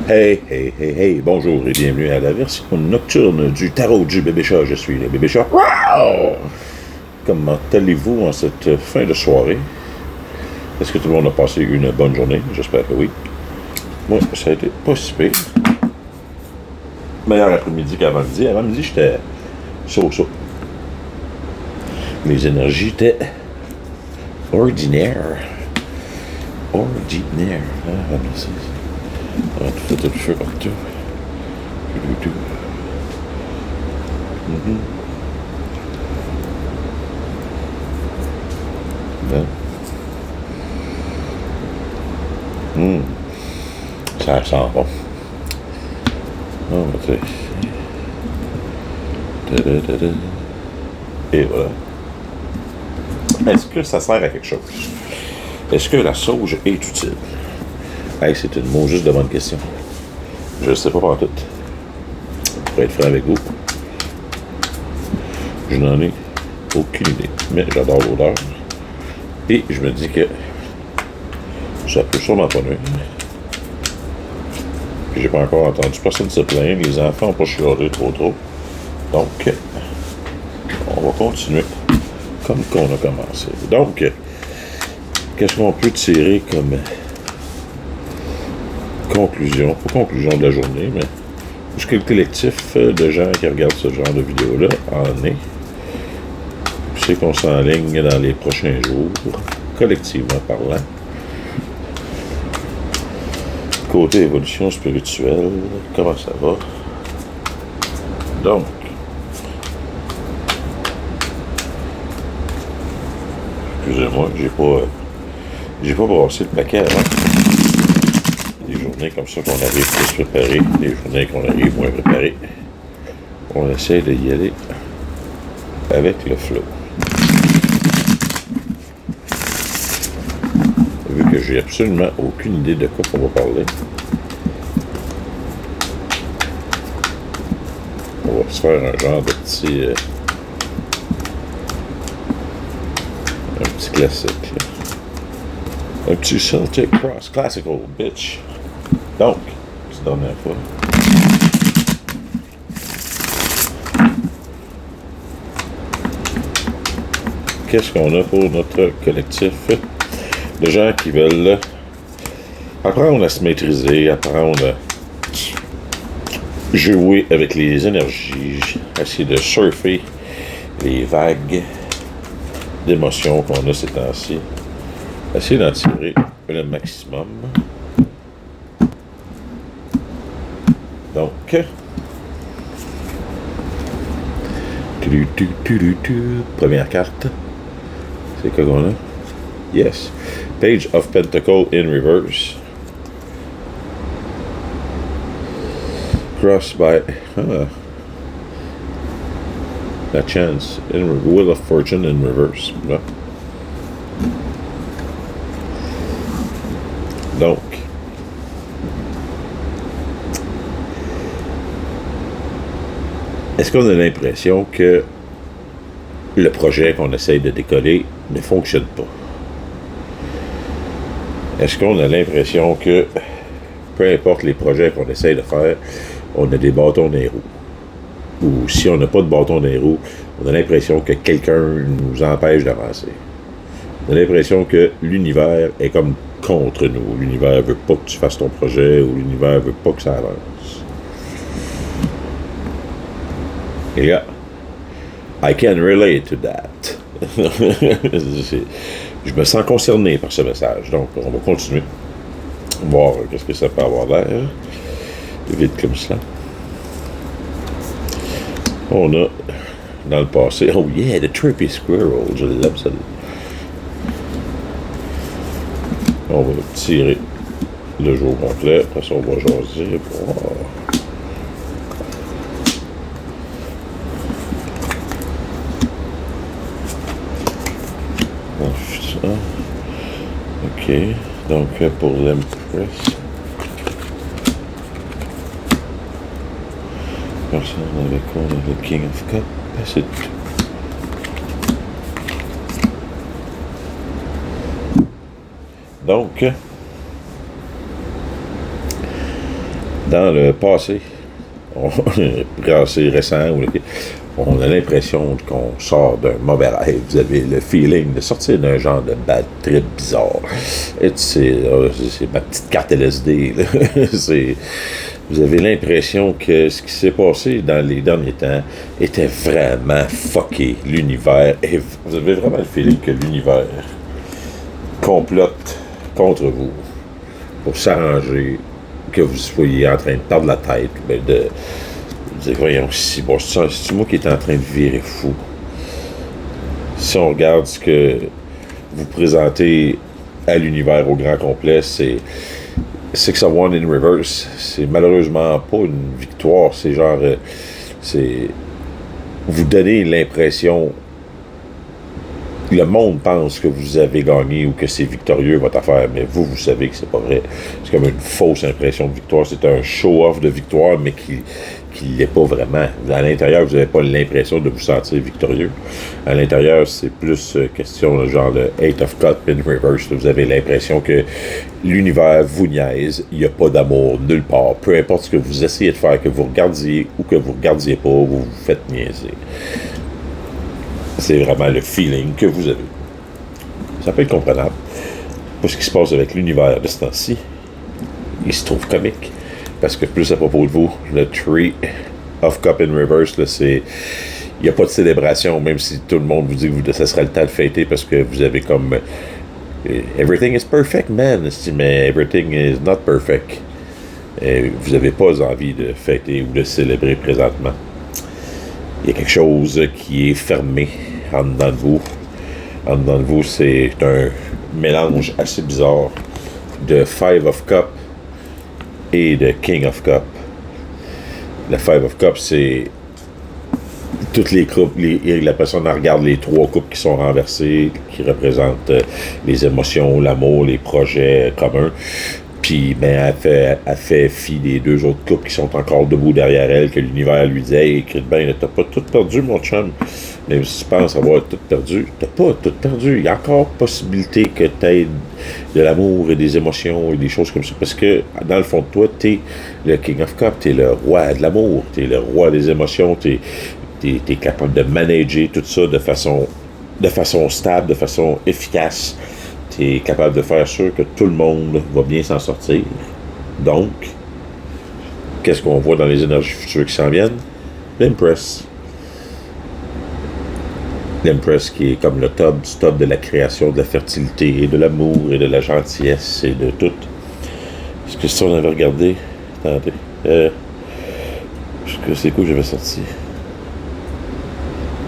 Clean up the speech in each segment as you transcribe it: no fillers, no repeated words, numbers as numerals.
Hey, hey, hey, hey, bonjour et bienvenue à la version nocturne du tarot du bébé chat. Je suis le bébé chat. Wow! Comment allez-vous en cette fin de soirée? Est-ce que tout le monde a passé une bonne journée? J'espère que oui. Moi, ça a été pas si pire. Meilleur après-midi qu'avant midi. Avant midi, j'étais so-so. Mes énergies étaient ordinaires. Ordinaire. Ah, merci. On va tout faire le feu partout. Mhm. Ben. Ça sent bon. Oh, tu sais. Ta-da-da-da. Et voilà. Est-ce que ça sert à quelque chose? Est-ce que la sauge est utile? Hey, c'est une mot juste de bonne question. Je ne sais pas par tout. Pour être franc avec vous, je n'en ai aucune idée. Mais j'adore l'odeur. Et je me dis que ça peut sûrement pas nuire. Puis j'ai pas encore entendu personne se plaindre. Les enfants n'ont pas chialé trop. Donc, on va continuer comme qu'on a commencé. Donc, qu'est-ce qu'on peut tirer comme conclusion? Pas conclusion de la journée, mais ce que le collectif de gens qui regardent ce genre de vidéo-là en est. C'est qu'on s'enligne dans les prochains jours, collectivement parlant. Côté évolution spirituelle, comment ça va? Donc, excusez-moi, j'ai pas brassé le paquet avant. Des journées comme ça qu'on arrive plus préparés, des journées qu'on arrive moins préparés. On essaie d'y aller avec le flow. Vu que j'ai absolument aucune idée de quoi on va parler, on va se faire un genre de petit un petit classique là. Un petit Celtic Cross Classical bitch. Donc, petite dernière fois. Qu'est-ce qu'on a pour notre collectif de gens qui veulent apprendre à se maîtriser, apprendre à jouer avec les énergies, essayer de surfer les vagues d'émotions qu'on a ces temps-ci, essayer d'en tirer le maximum. Donc, première carte, c'est quoi qu'on a? Yes. Page of Pentacle in reverse. Crossed by a chance. Wheel of Fortune in reverse. Là. Donc, est-ce qu'on a l'impression que le projet qu'on essaye de décoller ne fonctionne pas? Est-ce qu'on a l'impression que, peu importe les projets qu'on essaye de faire, on a des bâtons dans les roues? Ou si on n'a pas de bâtons dans les roues, on a l'impression que quelqu'un nous empêche d'avancer. On a l'impression que l'univers est comme contre nous. L'univers veut pas que tu fasses ton projet ou l'univers veut pas que ça avance. Et là, I can relate to that. Je me sens concerné par ce message. Donc, on va continuer. Voir qu'est-ce que ça peut avoir l'air. Vite comme cela. On a, dans le passé, oh yeah, the Trippy Squirrel. Je l'aime, ça. On va tirer le jour complet. Après ça, on va jaser. Wow. Ok, donc pour l'Empress, personne avec quoi? On a le King of Cups, c'est tout. Donc, Dans le passé, passé récent, on a l'impression qu'on sort d'un mauvais rêve. Vous avez le feeling de sortir d'un genre de bad trip bizarre. Et c'est ma petite carte LSD. Vous avez l'impression que ce qui s'est passé dans les derniers temps était vraiment fucké, l'univers. Et vous avez vraiment le feeling que l'univers complote contre vous pour s'arranger, que vous soyez en train de perdre la tête, de dire, voyons, c'est moi qui est en train de virer fou. Si on regarde ce que vous présentez à l'univers au grand complet, c'est Six of One in Reverse. C'est malheureusement pas une victoire, c'est genre, vous donnez l'impression, le monde pense que vous avez gagné ou que c'est victorieux votre affaire, mais vous savez que c'est pas vrai. C'est comme une fausse impression de victoire. C'est un show-off de victoire, mais qui l'est pas vraiment. À l'intérieur, vous n'avez pas l'impression de vous sentir victorieux. À l'intérieur, c'est plus question, genre le Eight of Cups in Reverse. Vous avez l'impression que l'univers vous niaise. Il n'y a pas d'amour nulle part. Peu importe ce que vous essayez de faire, que vous regardiez ou que vous regardiez pas, vous vous faites niaiser. C'est vraiment le feeling que vous avez. Ça peut être comprenable. Pour ce qui se passe avec l'univers de ce temps-ci, il se trouve comique. Parce que plus à propos de vous, le Three of Cups in Reverse, là, il n'y a pas de célébration, même si tout le monde vous dit que ça sera le temps de fêter parce que vous avez comme everything is perfect, man. Mais everything is not perfect. Vous n'avez pas envie de fêter ou de célébrer présentement. Il y a quelque chose qui est fermé en dedans de vous. En dedans de vous, c'est un mélange assez bizarre de Five of Cups et de King of Cups. Le Five of Cups, c'est toutes les coupes, la personne regarde les trois coupes qui sont renversées, qui représentent les émotions, l'amour, les projets communs. Puis, ben, elle fait fi des deux autres couples qui sont encore debout derrière elle, que l'univers lui dit « Hey, écrit ben, t'as pas tout perdu, mon chum. Même si tu penses avoir tout perdu, t'as pas tout perdu. Il y a encore possibilité que t'aies de l'amour et des émotions et des choses comme ça. Parce que, dans le fond de toi, t'es le King of Cups, t'es le roi de l'amour, t'es le roi des émotions, t'es capable de manager tout ça de façon stable, de façon efficace. Tu es capable de faire sûr que tout le monde va bien s'en sortir. Donc, qu'est-ce qu'on voit dans les énergies futures qui s'en viennent? L'Empress. L'Empress qui est comme le top du top de la création, de la fertilité, et de l'amour, et de la gentillesse, et de tout. Est-ce que ça, on avait regardé? Attendez. C'est quoi que j'avais sorti?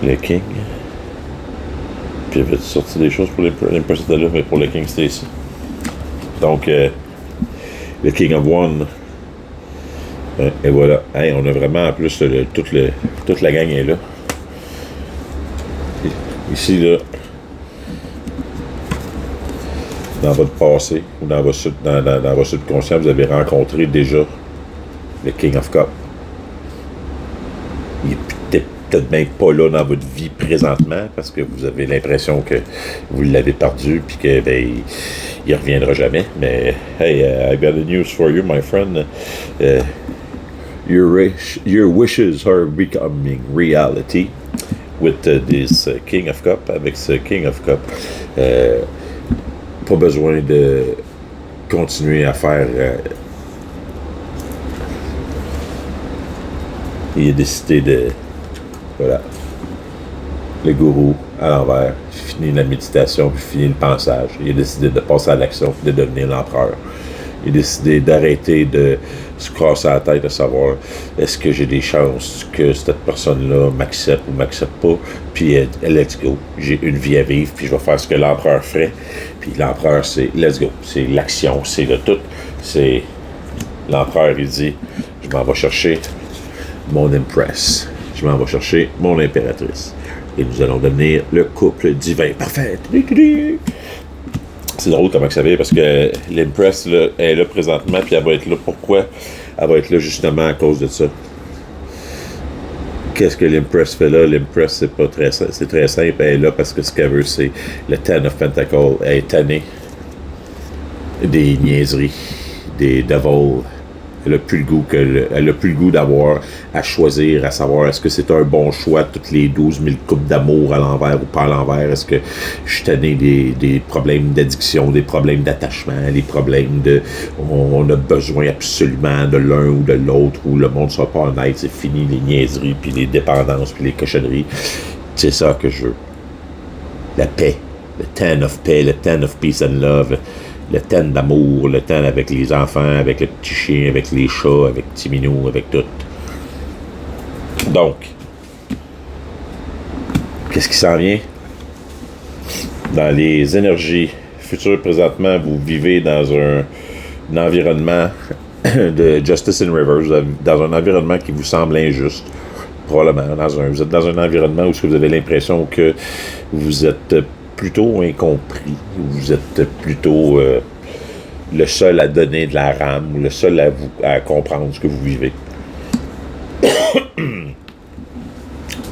Le King. Puis j'avais sorti des choses pour l'Empress était là, mais pour le King c'était ici. Donc, le King of One. Et voilà. Hey, on a vraiment en plus toute la gang est là. Ici, là, dans votre passé ou dans votre subconscient, vous avez rencontré déjà le King of Cups. Il est peut-être même pas là dans votre vie présentement parce que vous avez l'impression que vous l'avez perdu puis que il reviendra jamais. Mais hey, I got a news for you, my friend. Your wishes are becoming reality with this King of Cups. Avec ce King of Cups, pas besoin de continuer à faire. Il a décidé de. Voilà. Le gourou à l'envers, fini la méditation, puis fini le pensage. Il a décidé de passer à l'action, puis de devenir l'empereur. Il a décidé d'arrêter de se casser la tête à savoir est-ce que j'ai des chances que cette personne-là m'accepte ou m'accepte pas. Puis let's go. J'ai une vie à vivre, puis je vais faire ce que l'empereur ferait. Puis l'empereur, c'est let's go. C'est l'action, c'est le tout. C'est l'empereur, il dit je m'en vais chercher mon Empress. Je m'en vais chercher mon impératrice. Et nous allons devenir le couple divin parfait. C'est drôle comment ça va, parce que l'Empress là, est là présentement, puis elle va être là. Pourquoi? Elle va être là justement à cause de ça. Qu'est-ce que l'Empress fait là? L'Empress, c'est très simple. Elle est là parce que ce qu'elle veut, c'est le Ten of Pentacles. Elle est tannée des niaiseries, des devils Elle a plus le goût elle a plus le goût d'avoir à choisir, à savoir est-ce que c'est un bon choix toutes les 12 000 coupes d'amour à l'envers ou pas à l'envers. Est-ce que je suis tanné des problèmes d'addiction, des problèmes d'attachement, des problèmes de on a besoin absolument de l'un ou de l'autre, ou le monde ne sera pas honnête, c'est fini les niaiseries, puis les dépendances, puis les cochonneries. C'est ça que je veux. La paix. Le temps of paix, le temps of peace and love. Le temps d'amour, le temps avec les enfants, avec le petit chien, avec les chats, avec Timinou, avec tout. Donc, qu'est-ce qui s'en vient? Dans les énergies futures, présentement, vous vivez dans un environnement de Justice in Reverse, dans un environnement qui vous semble injuste. Probablement. Vous êtes dans un environnement où vous avez l'impression que vous êtes plutôt incompris, vous êtes plutôt le seul à donner de la rame, ou le seul à comprendre ce que vous vivez.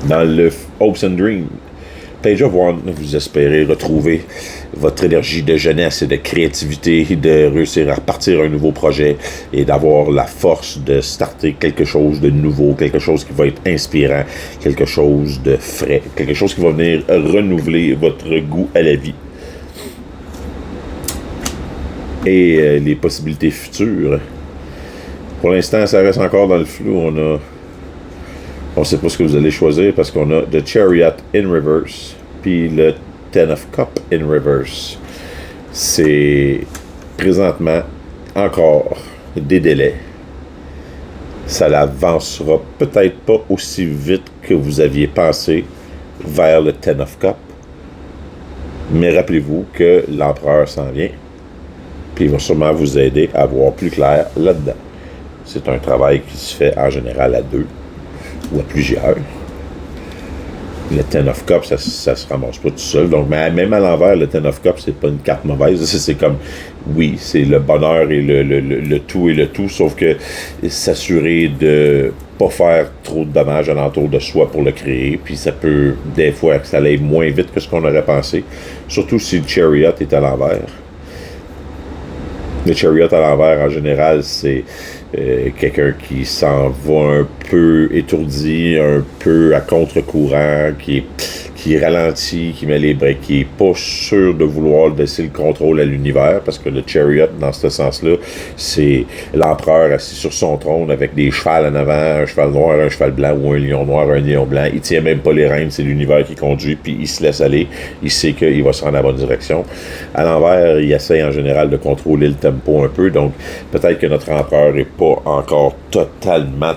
Dans le Hopes and Dreams, Page of One, vous espérez retrouver votre énergie de jeunesse et de créativité, de réussir à repartir un nouveau projet et d'avoir la force de starter quelque chose de nouveau, quelque chose qui va être inspirant, quelque chose de frais, quelque chose qui va venir renouveler votre goût à la vie. Et les possibilités futures. Pour l'instant, ça reste encore dans le flou. On ne sait pas ce que vous allez choisir parce qu'on a The Chariot in Reverse puis le Ten of Cups in Reverse. C'est présentement encore des délais. Ça n'avancera peut-être pas aussi vite que vous aviez pensé vers le Ten of Cups. Mais rappelez-vous que l'empereur s'en vient. Puis il va sûrement vous aider à voir plus clair là-dedans. C'est un travail qui se fait en général à deux ou à plusieurs. Le Ten of Cups, ça se ramasse pas tout seul. Donc, même à l'envers, le Ten of Cups, c'est pas une carte mauvaise. C'est comme, oui, c'est le bonheur et le tout et le tout, sauf que s'assurer de pas faire trop de dommages alentour de soi pour le créer, puis ça peut, des fois, que ça aille moins vite que ce qu'on aurait pensé, surtout si le Chariot est à l'envers. Le Chariot à l'envers, en général, c'est quelqu'un qui s'en va un peu étourdi, un peu à contre-courant, qui ralentit, qui met les breaks, qui est pas sûr de vouloir laisser le contrôle à l'univers, parce que le Chariot, dans ce sens-là, c'est l'empereur assis sur son trône avec des chevals en avant, un cheval noir, un cheval blanc, ou un lion noir, un lion blanc. Il tient même pas les rênes, c'est l'univers qui conduit, puis il se laisse aller. Il sait qu'il va se rendre dans la bonne direction. À l'envers, il essaie en général de contrôler le tempo un peu, donc peut-être que notre empereur n'est pas encore totalement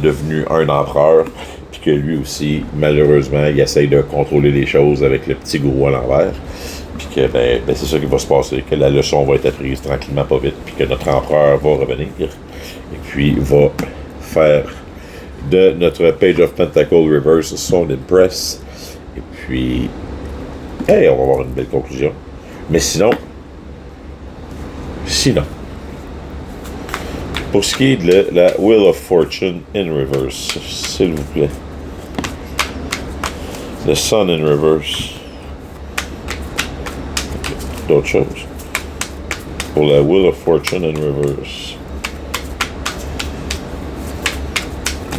devenu un empereur, puis que lui aussi, malheureusement, il essaye de contrôler les choses avec le petit gourou à l'envers, puis que ben, c'est ça qui va se passer, que la leçon va être apprise tranquillement, pas vite, puis que notre empereur va revenir, et puis va faire de notre Page of Pentacle Reverse son Impress, et puis, hey, on va avoir une belle conclusion. Mais sinon, pour ce qui est de la Wheel of Fortune in Reverse, s'il vous plaît. The Sun in Reverse. D'autres choses. Pour la Wheel of Fortune in Reverse.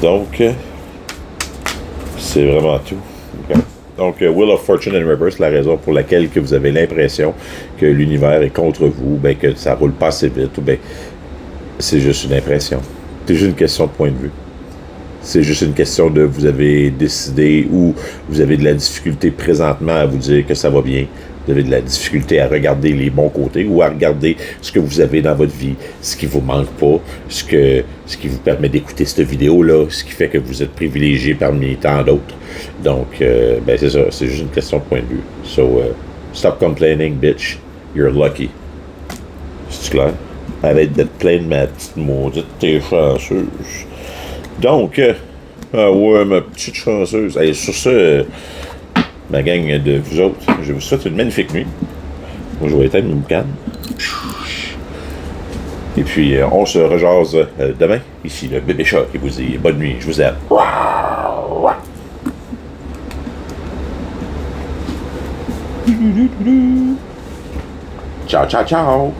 Donc, c'est vraiment tout. Okay. Donc, Wheel of Fortune in Reverse, la raison pour laquelle que vous avez l'impression que l'univers est contre vous, ben, que ça roule pas assez vite, ou ben, c'est juste une impression. C'est juste une question de point de vue. C'est juste une question de vous avez décidé ou vous avez de la difficulté présentement à vous dire que ça va bien. Vous avez de la difficulté à regarder les bons côtés ou à regarder ce que vous avez dans votre vie, ce qui vous manque pas, ce qui vous permet d'écouter cette vidéo-là, ce qui fait que vous êtes privilégié parmi tant d'autres. Donc, ben c'est ça. C'est juste une question de point de vue. So, stop complaining, bitch. You're lucky. C'est clair? Arrête d'être plein de ma petite maudite, t'es chanceuse. Donc, ouais, ma petite chanceuse. Allez, sur ce, ma gang de vous autres, je vous souhaite une magnifique nuit. Moi, je vais éteindre mon boucan. Et puis, on se rejase demain. Ici, le bébé chat qui vous dit bonne nuit, je vous aime. Ciao, ciao, ciao.